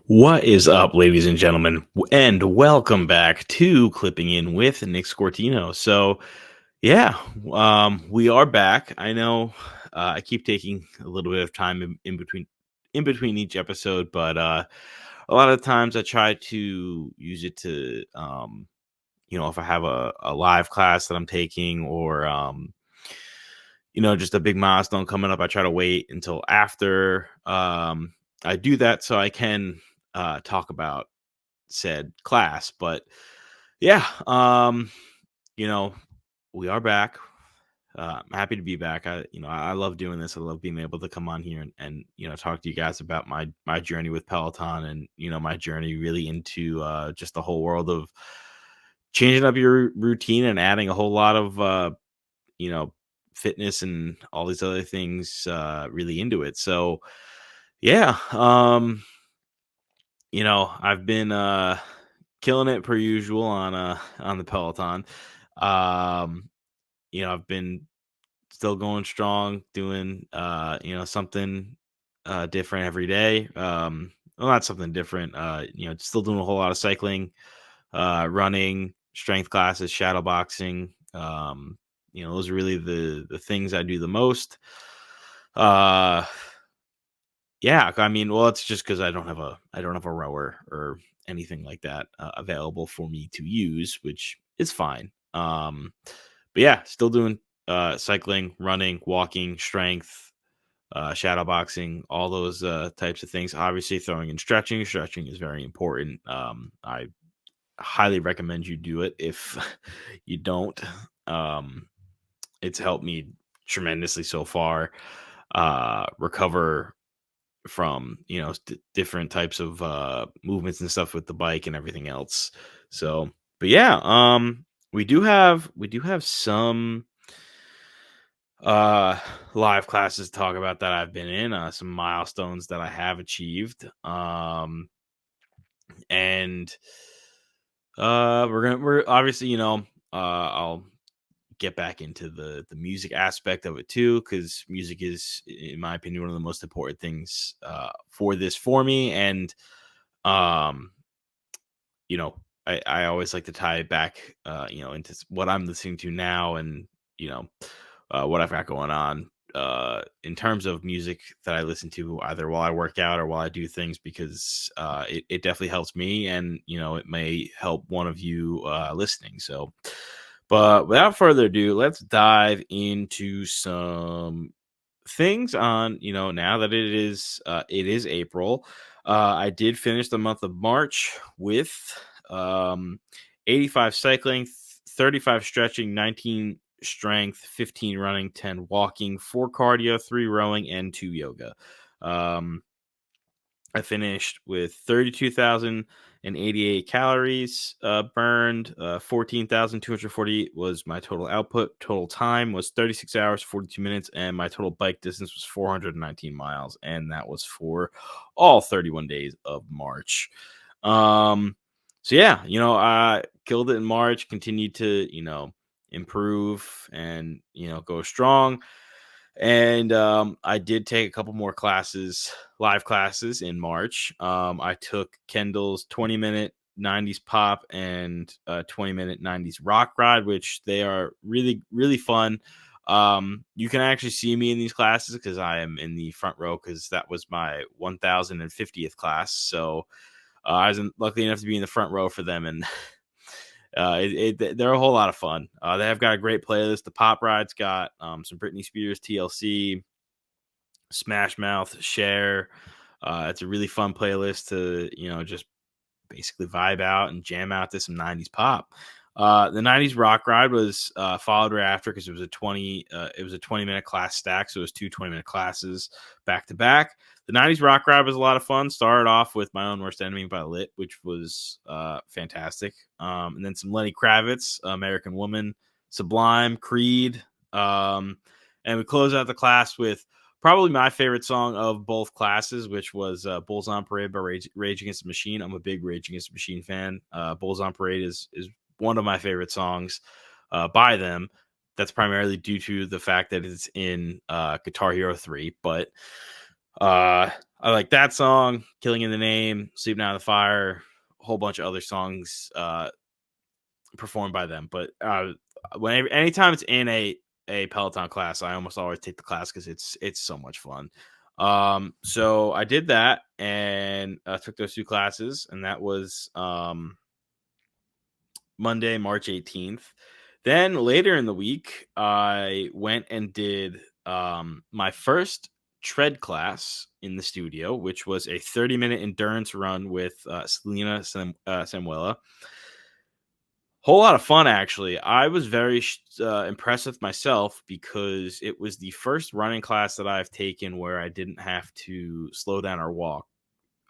What is up, ladies and gentlemen, and welcome back to Clipping In with Nick Scortino. Yeah, we are back. I know I keep taking a little bit of time in between each episode, but a lot of times I try to use it to, if I have a live class that I'm taking or just a big milestone coming up, I try to wait until after I do that so I can talk about said class. But yeah, you know, we are back. I'm happy to be back. I love doing this. I love being able to come on here and talk to you guys about my journey with Peloton and my journey really into just the whole world of changing up your routine and adding a whole lot of you know fitness and all these other things really into it. So yeah, I've been killing it per usual on the Peloton. Um, I've been still going strong, doing something different every day. Well, not something different. Still doing a whole lot of cycling, running, strength classes, shadow boxing. Those are really the things I do the most. Uh Yeah, I mean, well, it's just because I don't have a rower or anything like that available for me to use, which is fine. But yeah, still doing cycling, running, walking, strength, shadow boxing, all those types of things. Obviously, throwing in stretching. Stretching is very important. I highly recommend you do it if you don't. Um, it's helped me tremendously so far. Recover from different types of movements and stuff with the bike and everything else. So but yeah, we do have some uh live classes to talk about that I've been in, some milestones that I have achieved, and we're obviously, I'll get back into the music aspect of it too, because music is, in my opinion, one of the most important things for me. And um you know I always like to tie it back into what I'm listening to now, and you know what I've got going on in terms of music that I listen to either while I work out or while I do things, because it definitely helps me, and it may help one of you listening. So but without further ado, let's dive into some things on, now that it is April. I did finish the month of March with um 85 cycling, 35 stretching, 19 strength, 15 running, 10 walking, 4 cardio, 3 rowing, and 2 yoga. um I finished with 32,088 calories burned. 14,248 was my total output. Total time was 36 hours, 42 minutes, and my total bike distance was 419 miles. And that was for all 31 days of March. Um, so yeah, I killed it in March, continued to, improve and, go strong. And I did take a couple more classes, live classes in March. I took Kendall's 20-minute 90s pop and 20-minute 90s rock ride, which they are really, really fun. You can actually see me in these classes because I am in the front row, because that was my 1050th class. So I was lucky enough to be in the front row for them, and they're a whole lot of fun. They have got a great playlist. The pop ride's got some Britney Spears, TLC, Smash Mouth, Cher. It's a really fun playlist to just basically vibe out and jam out to some 90s pop. The 90s rock ride was followed right after, because it was a 20-minute class stack, so it was two 20-minute classes back to back. The 90s rock ride was a lot of fun. Started off with My Own Worst Enemy by Lit, which was fantastic. And then some Lenny Kravitz, American Woman, Sublime, Creed. And we closed out the class with probably my favorite song of both classes, which was Bulls on Parade by Rage Against the Machine. I'm a big Rage Against the Machine fan. Bulls on Parade is one of my favorite songs by them. That's primarily due to the fact that it's in Guitar Hero 3. But I I like that song, Killing in the Name, Sleeping Out of the Fire, a whole bunch of other songs performed by them. But anytime it's in a Peloton class, I almost always take the class because it's so much fun. So I did that and took those 2 classes, and that was Monday, March 18th. Then later in the week, I went and did my first tread class in the studio, which was a 30-minute endurance run with Selena Samuela. Whole lot of fun, actually. I was very impressed with myself because it was the first running class that I've taken where I didn't have to slow down or walk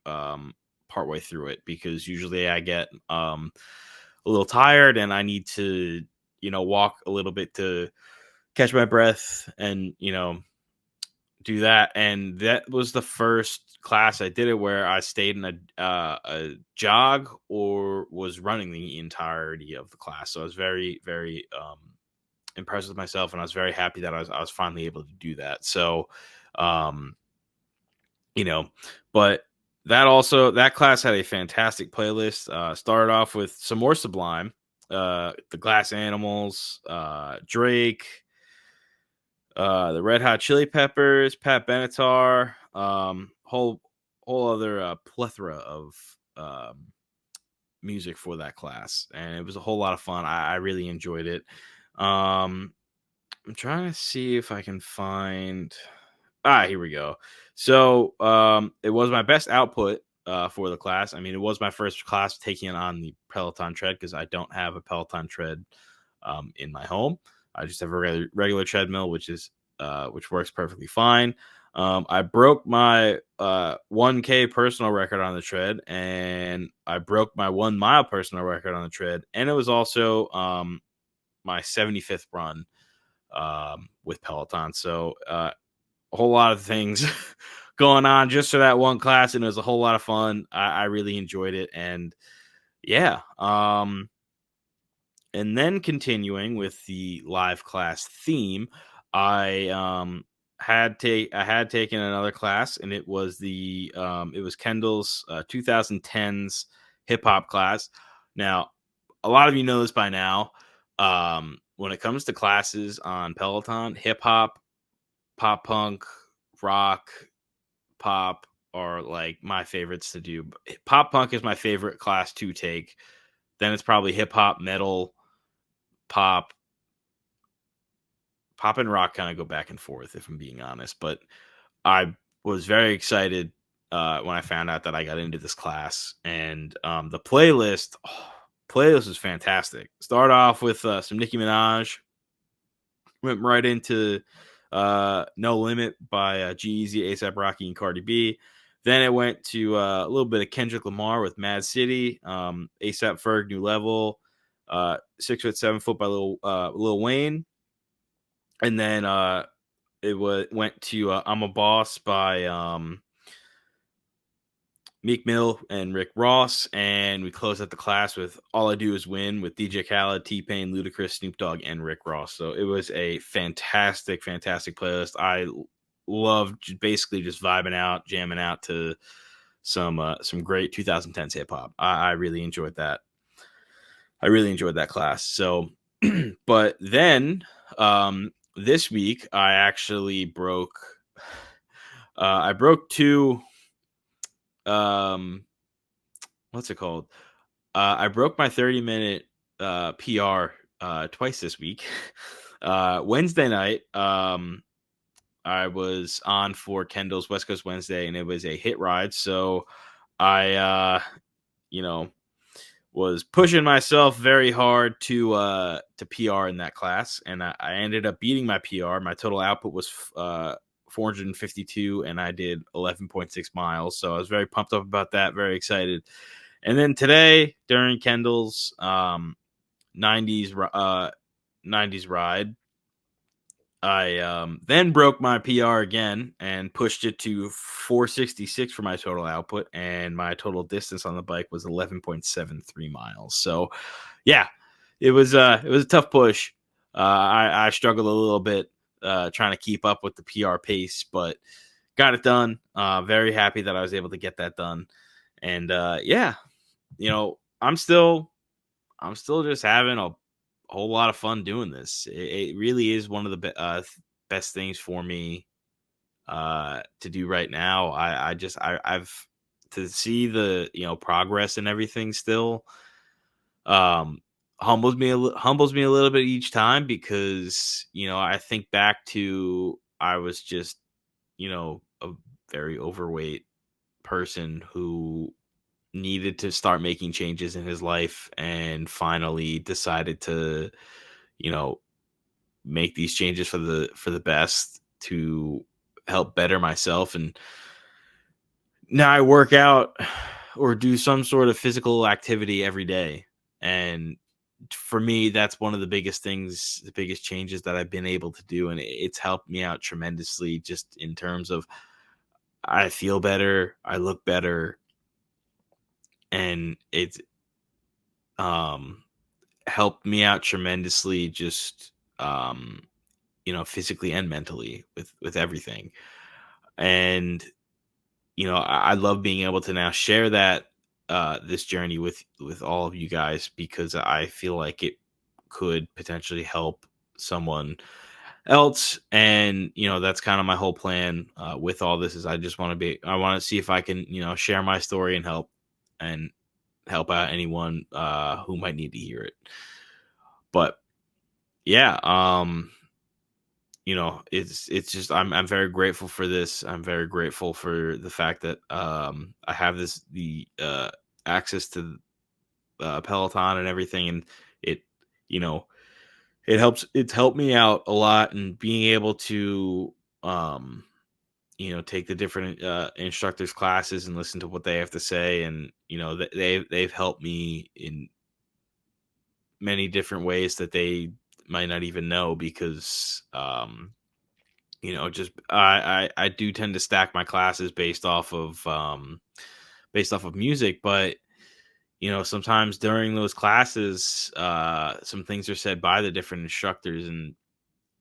partway through it, because usually I get a little tired and I need to, walk a little bit to catch my breath and, do that. And that was the first class I did it where I stayed in a jog or was running the entirety of the class. So I was very, very impressed with myself, and I was very happy that I was finally able to do that. So, um, you know, but that class had a fantastic playlist. Started off with some more Sublime, the Glass Animals, Drake, the Red Hot Chili Peppers, Pat Benatar, whole other plethora of music for that class, and it was a whole lot of fun. I really enjoyed it. I'm trying to see if I can find. Here we go. So it was my best output for the class. I mean, it was my first class taking it on the Peloton tread because I don't have a Peloton tread in my home. I just have a regular treadmill, which works perfectly fine. I broke my 1K personal record on the tread, and I broke my 1 mile personal record on the tread, and it was also my 75th run with Peloton. So a whole lot of things going on just for that one class, and it was a whole lot of fun. I really enjoyed it, and yeah. And then continuing with the live class theme, I I had taken another class, and it was Kendall's 2010s hip hop class. Now, a lot of you know this by now. When it comes to classes on Peloton, hip hop, pop punk, rock, pop are like my favorites to do. Pop punk is my favorite class to take. Then it's probably hip hop, metal, pop, pop and rock kind of go back and forth, if I'm being honest. But I was very excited when I found out that I got into this class, and the playlist is fantastic. Start off with some Nicki Minaj, went right into No Limit by G-Eazy, A$AP Rocky, and Cardi B. Then it went to a little bit of Kendrick Lamar with Mad City, A$AP Ferg, New Level, 6 Foot 7 Foot by Lil Wayne. And then went to I'm a Boss by Meek Mill and Rick Ross, and we closed out the class with All I Do Is Win with DJ Khaled, T-Pain, Ludacris, Snoop Dogg, and Rick Ross. So it was a fantastic, fantastic playlist. I loved basically just vibing out, jamming out to some great 2010s hip hop. I really enjoyed that. I really enjoyed that class. So, but then this week I actually broke. I broke two. What's it called? I broke my 30-minute PR twice this week. Wednesday night, I was on for Kendall's West Coast Wednesday, and it was a hit ride. So I, was pushing myself very hard to PR in that class, and I ended up beating my PR. My total output was 452, and I did 11.6 miles. So I was very pumped up about that, very excited. And then today, during Kendall's 90s ride, I then broke my PR again and pushed it to 466 for my total output, and my total distance on the bike was 11.73 miles. So, yeah, it was a tough push. I struggled a little bit trying to keep up with the PR pace, but got it done. Very happy that I was able to get that done. And yeah, I'm still just having a whole lot of fun doing this. It really is one of the best things for me to do right now. I've to see the progress and everything still um humbles me a little bit each time, because I think back to I was just a very overweight person who needed to start making changes in his life, and finally decided to you know make these changes for the best to help better myself. And now I work out or do some sort of physical activity every day. And for me, that's one of the biggest things, the biggest changes that I've been able to do. And it's helped me out tremendously, just in terms of I feel better, I look better, and it's um helped me out tremendously, just physically and mentally, with everything. And I love being able to now share that this journey with all of you guys, because I feel like it could potentially help someone else. And that's kind of my whole plan with all this, is I want to see if I can share my story and help out anyone who might need to hear it. But yeah, it's just I'm very grateful for this. I'm very grateful for the fact that I have the access to Peloton and everything. And it you know it's helped me out a lot, and being able to um take the different instructors classes and listen to what they have to say. And they've helped me in many different ways that they might not even know, because just I do tend to stack my classes based off of music. But sometimes during those classes, some things are said by the different instructors, and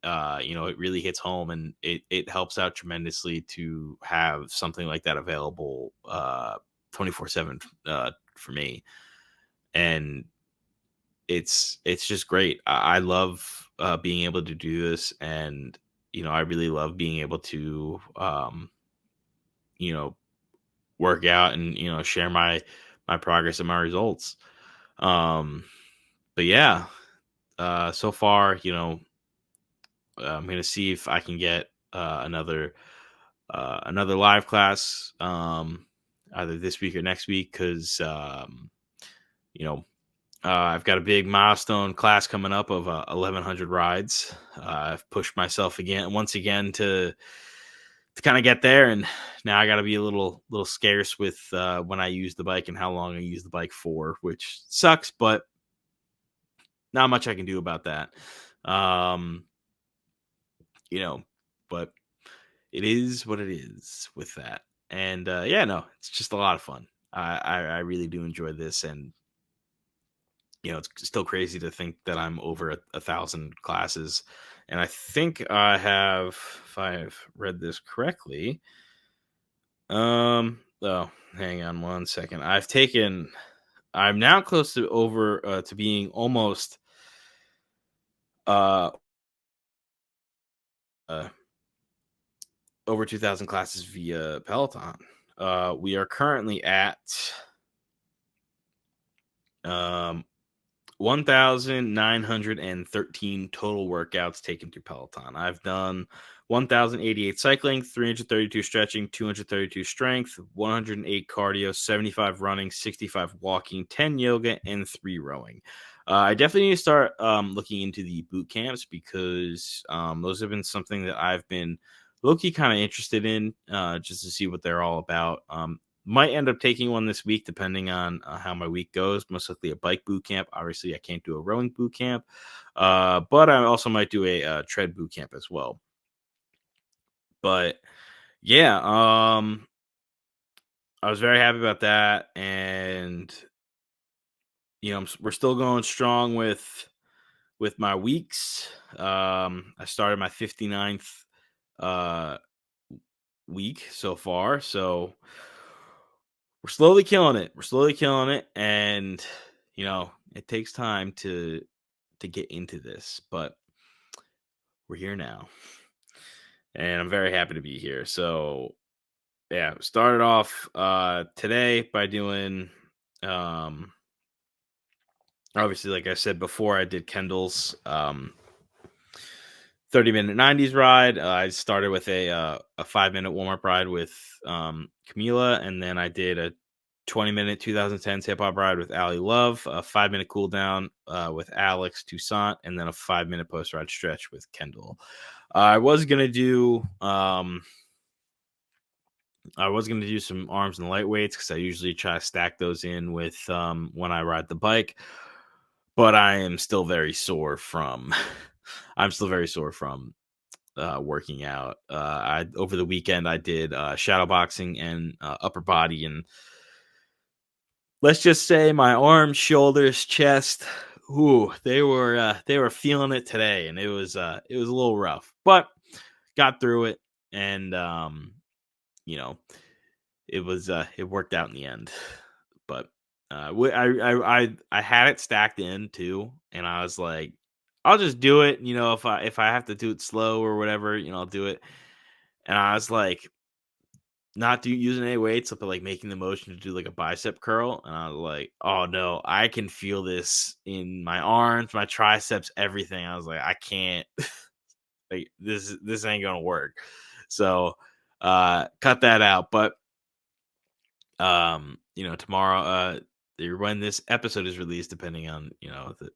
it really hits home, and it helps out tremendously to have something like that available 24/7 for me. And it's just great. I love being able to do this. And I really love being able to you know work out and share my progress and my results. um but yeah, so far, I'm gonna see if I can get another live class, either this week or next week, because you know I've got a big milestone class coming up of 1,100 rides. I've pushed myself once again to kind of get there, and now I got to be a little scarce with when I use the bike and how long I use the bike for, which sucks, but not much I can do about that. Um, you know, but it is what it is with that. And yeah, no, it's just a lot of fun. I really do enjoy this. And it's still crazy to think that I'm over 1,000 classes. And I think I have, if I've read this correctly, oh, hang on one second. I'm now close to to being almost uh, uh over 2,000 classes via Peloton. We are currently at um 1,913 total workouts taken through Peloton. I've done 1,088 cycling, 332 stretching, 232 strength, 108 cardio, 75 running, 65 walking, 10 yoga, and 3 rowing. I definitely need to start looking into the boot camps, because those have been something that I've been low-key kind of interested in, just to see what they're all about. Might end up taking one this week, depending on how my week goes. Most likely a bike boot camp. Obviously, I can't do a rowing boot camp, but I also might do a tread boot camp as well. But yeah, I was very happy about that. And we're still going strong with my weeks. I started my 59th uh week so far. So we're slowly killing it. We're slowly killing it, and it takes time to get into this, but we're here now, and I'm very happy to be here. So yeah, started off today by doing um obviously, like I said before, I did Kendall's 30-minute 90s ride. I started with a 5-minute warm-up ride with Camila, and then I did a 20-minute 2010s hip hop ride with Ali Love, a 5-minute cool down with Alex Toussaint, and then a 5-minute post ride stretch with Kendall. I was gonna do some arms and lightweights because I usually try to stack those in with when I ride the bike, but I am still very sore from I'm still very sore from working out. I Over the weekend I did shadow boxing and upper body, and let's just say my arms, shoulders, chest, ooh, they were feeling it today, and it was a little rough, but got through it, and you know, it worked out in the end. But I had it stacked in too, and I was like, I'll just do it. If I have to do it slow or whatever, I'll do it. And I was like, not using any weights, but like making the motion to do like a bicep curl, and I was like, oh no, I can feel this in my arms, my triceps, everything. I was like, I can't, like this ain't gonna work. So cut that out. But tomorrow, when this episode is released, depending on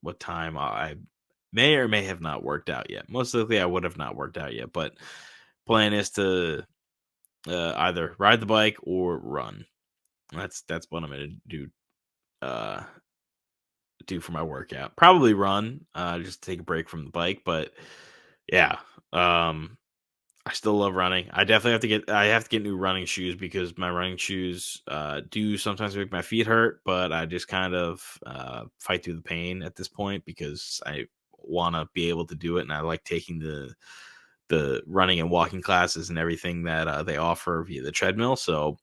what time, I may or may have not worked out yet. Most likely I would have not worked out yet, but plan is to either ride the bike or run. That's what I'm gonna uh do for my workout. Probably run, just take a break from the bike. But yeah, I still love running. I have to get new running shoes because my running shoes do sometimes make my feet hurt, but I just kind of fight through the pain at this point because I want to be able to do it, and I like taking the running and walking classes and everything that they offer via the treadmill. So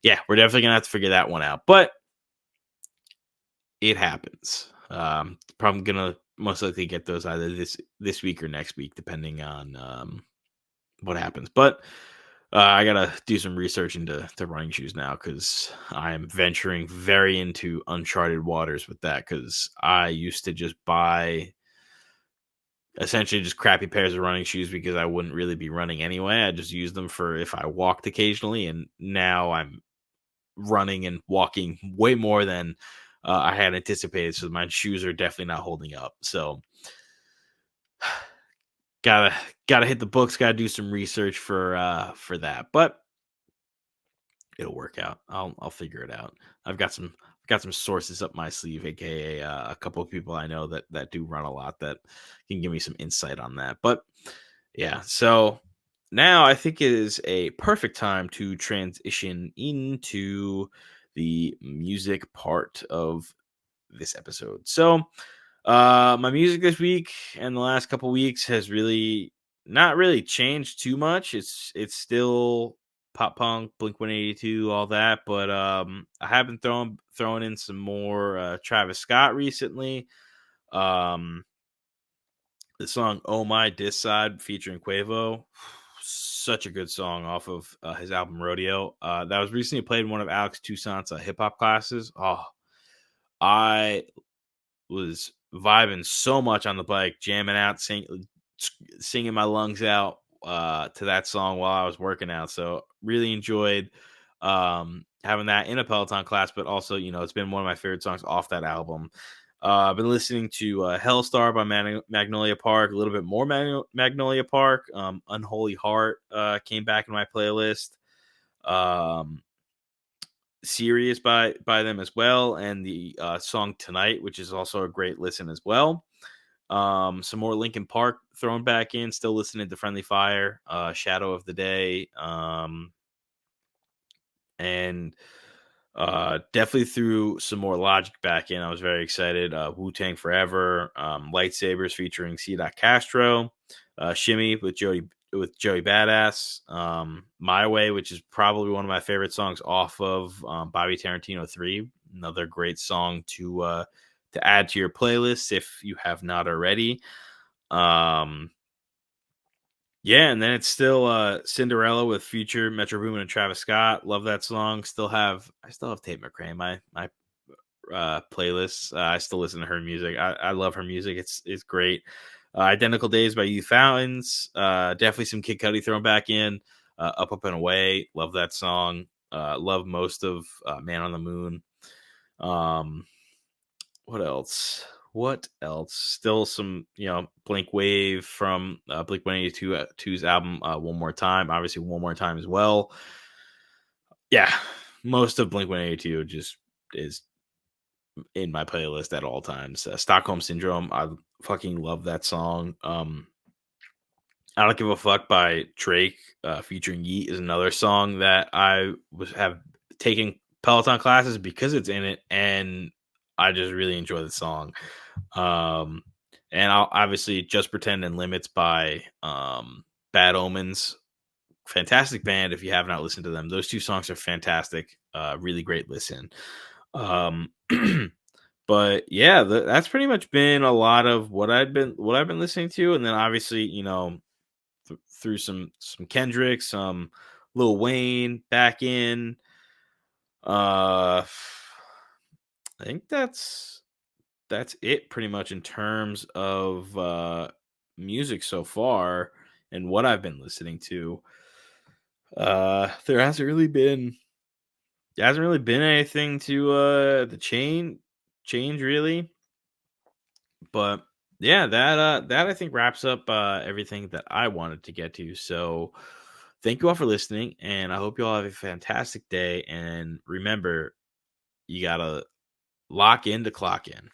yeah, we're definitely gonna have to figure that one out, but it happens. Probably gonna most likely get those either this week or next week, depending on what happens. But I gotta do some research into running shoes now because I'm venturing very into uncharted waters with that. Because I used to just buy essentially just crappy pairs of running shoes because I wouldn't really be running anyway. I just use them for if I walked occasionally, and now I'm running and walking way more than I had anticipated. So my shoes are definitely not holding up. So gotta gotta hit the books. Gotta do some research for that. But it'll work out. I'll figure it out. I've got some sources up my sleeve, aka a couple of people I know that do run a lot that can give me some insight on that. But yeah, so now I think it is a perfect time to transition into the music part of this episode. So, my music this week and the last couple weeks has really not really changed too much. It's still pop punk, Blink 182, all that, but I have been throwing in some more Travis Scott recently. Um, the song "Oh My" Diss Side featuring Quavo, such a good song off of his album Rodeo. That was recently played in one of Alex Toussaint's hip hop classes. Oh, I was vibing so much on the bike, jamming out, singing my lungs out to that song while I was working out. So really enjoyed having that in a Peloton class, but also, it's been one of my favorite songs off that album. I've been listening to Hellstar by Magnolia Park, a little bit more Magnolia Park. Unholy Heart came back in my playlist. Um, Serious by them as well, and the song Tonight, which is also a great listen as well. Some more Linkin Park thrown back in, still listening to Friendly Fire, Shadow of the Day, and definitely threw some more Logic back in. I was very excited. Wu-Tang Forever, Lightsabers featuring C. Castro, Shimmy with with Joey Badass. My Way, which is probably one of my favorite songs off of Bobby Tarantino 3. Another great song to add to your playlist if you have not already. Um, yeah, and then it's still Cinderella with Future, Metro Boomin, and Travis Scott. Love that song. I still have Tate McRae in my playlists. I still listen to her music. I love her music. It's great. Identical Days by Youth Fountains. Definitely some Kid Cudi thrown back in. Up Up and Away. Love that song. Love most of Man on the Moon. What else? What else? Still some, Blink Wave from Blink 182's album One More Time. Obviously, One More Time as well. Yeah, most of Blink 182 just is in my playlist at all times. Stockholm Syndrome. I fucking love that song. I Don't Give a Fuck by Drake featuring Yeet is another song that I have taken Peloton classes because it's in it, and I just really enjoy the song. Um, and I'll obviously Just Pretend and Limits by Bad Omens. Fantastic band. If you have not listened to them, those two songs are fantastic. Really great listen. Um, but yeah, that's pretty much been a lot of what I've been listening to, and then obviously through some Kendrick, some Lil Wayne back in. I think that's it pretty much in terms of music so far and what I've been listening to. There hasn't really been anything to change really. But yeah, that I think wraps up everything that I wanted to get to. So thank you all for listening, and I hope you all have a fantastic day. And remember, you gotta lock in to clock in.